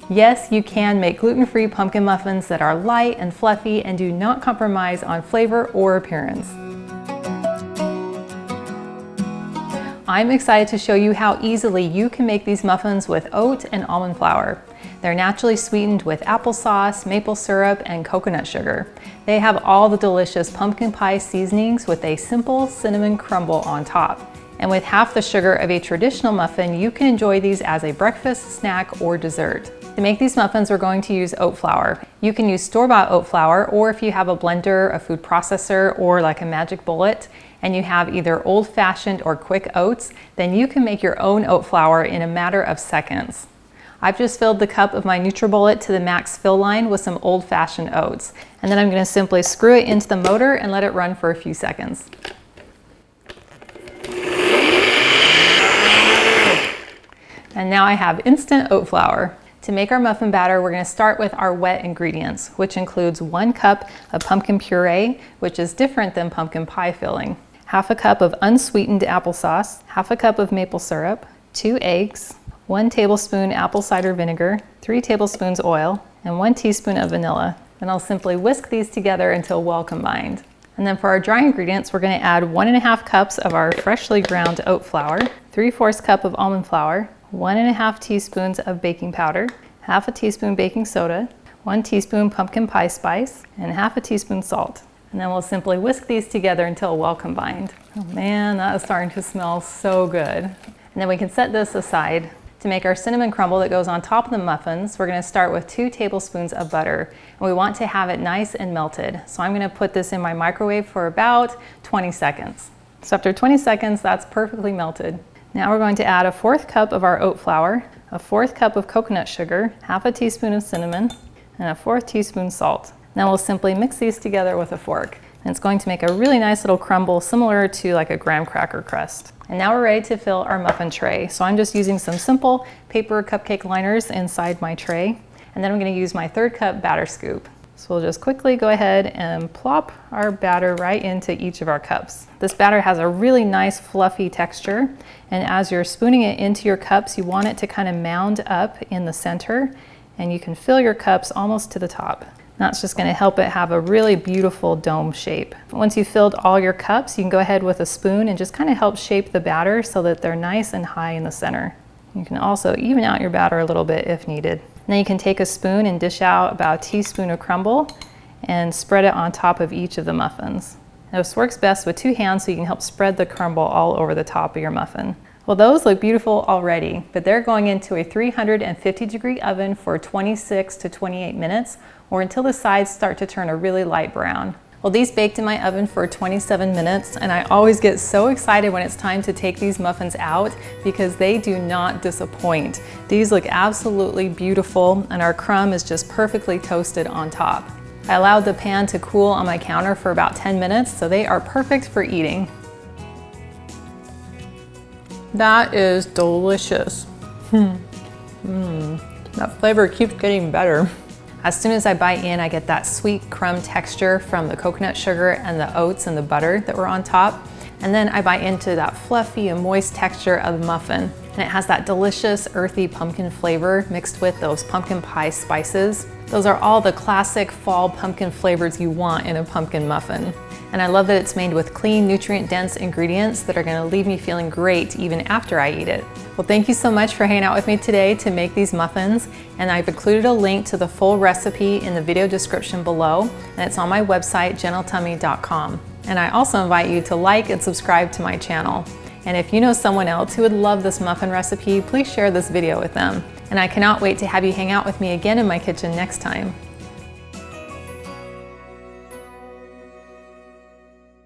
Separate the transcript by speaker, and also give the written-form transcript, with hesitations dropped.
Speaker 1: Yes, you can make gluten-free pumpkin muffins that are light and fluffy and do not compromise on flavor or appearance. I'm excited to show you how easily you can make these muffins with oat and almond flour. They're naturally sweetened with applesauce, maple syrup, and coconut sugar. They have all the delicious pumpkin pie seasonings with a simple cinnamon crumble on top. And with half the sugar of a traditional muffin, you can enjoy these as a breakfast, snack, or dessert. To make these muffins, we're going to use oat flour. You can use store-bought oat flour, or if you have a blender, a food processor, or like a magic bullet, and you have either old-fashioned or quick oats, then you can make your own oat flour in a matter of seconds. I've just filled the cup of my NutriBullet to the max fill line with some old-fashioned oats. And then I'm going to simply screw it into the motor and let it run for a few seconds. And now I have instant oat flour. To make our muffin batter, we're going to start with our wet ingredients, which includes 1 cup of pumpkin puree, which is different than pumpkin pie filling, half a cup of unsweetened applesauce, half a cup of maple syrup, 2 eggs, 1 tablespoon apple cider vinegar, 3 tablespoons oil, and 1 teaspoon of vanilla. Then I'll simply whisk these together until well combined. And then for our dry ingredients, we're going to add 1½ cups of our freshly ground oat flour, 3/4 cup of almond flour, 1½ teaspoons of baking powder, half a teaspoon baking soda, 1 teaspoon pumpkin pie spice, and half a teaspoon salt. And then we'll simply whisk these together until well combined. Oh man, that is starting to smell so good. And then we can set this aside. To make our cinnamon crumble that goes on top of the muffins, we're going to start with 2 tablespoons of butter. And we want to have it nice and melted. So I'm going to put this in my microwave for about 20 seconds. So after 20 seconds, that's perfectly melted. Now we're going to add 1/4 cup of our oat flour, 1/4 cup of coconut sugar, half a teaspoon of cinnamon, and 1/4 teaspoon salt. Now we'll simply mix these together with a fork. And it's going to make a really nice little crumble similar to like a graham cracker crust. And now we're ready to fill our muffin tray. So I'm just using some simple paper cupcake liners inside my tray. And then I'm going to use my 3rd cup batter scoop. So we'll just quickly go ahead and plop our batter right into each of our cups. This batter has a really nice fluffy texture. And as you're spooning it into your cups, you want it to kind of mound up in the center. And you can fill your cups almost to the top. That's just going to help it have a really beautiful dome shape. Once you've filled all your cups, you can go ahead with a spoon and just kind of help shape the batter so that they're nice and high in the center. You can also even out your batter a little bit if needed. And then you can take a spoon and dish out about a teaspoon of crumble and spread it on top of each of the muffins. Now, this works best with 2 hands so you can help spread the crumble all over the top of your muffin. Well, those look beautiful already, but they're going into a 350-degree oven for 26 to 28 minutes or until the sides start to turn a really light brown. Well, these baked in my oven for 27 minutes, and I always get so excited when it's time to take these muffins out because they do not disappoint. These look absolutely beautiful, and our crumb is just perfectly toasted on top. I allowed the pan to cool on my counter for about 10 minutes, so they are perfect for eating. That is delicious. That flavor keeps getting better. As soon as I bite in, I get that sweet crumb texture from the coconut sugar and the oats and the butter that were on top. And then I bite into that fluffy and moist texture of the muffin. And it has that delicious earthy pumpkin flavor mixed with those pumpkin pie spices. Those are all the classic fall pumpkin flavors you want in a pumpkin muffin. And I love that it's made with clean, nutrient-dense ingredients that are going to leave me feeling great even after I eat it. Well, thank you so much for hanging out with me today to make these muffins. And I've included a link to the full recipe in the video description below. And it's on my website, gentletummy.com. And I also invite you to like and subscribe to my channel. And if you know someone else who would love this muffin recipe, please share this video with them. And I cannot wait to have you hang out with me again in my kitchen next time.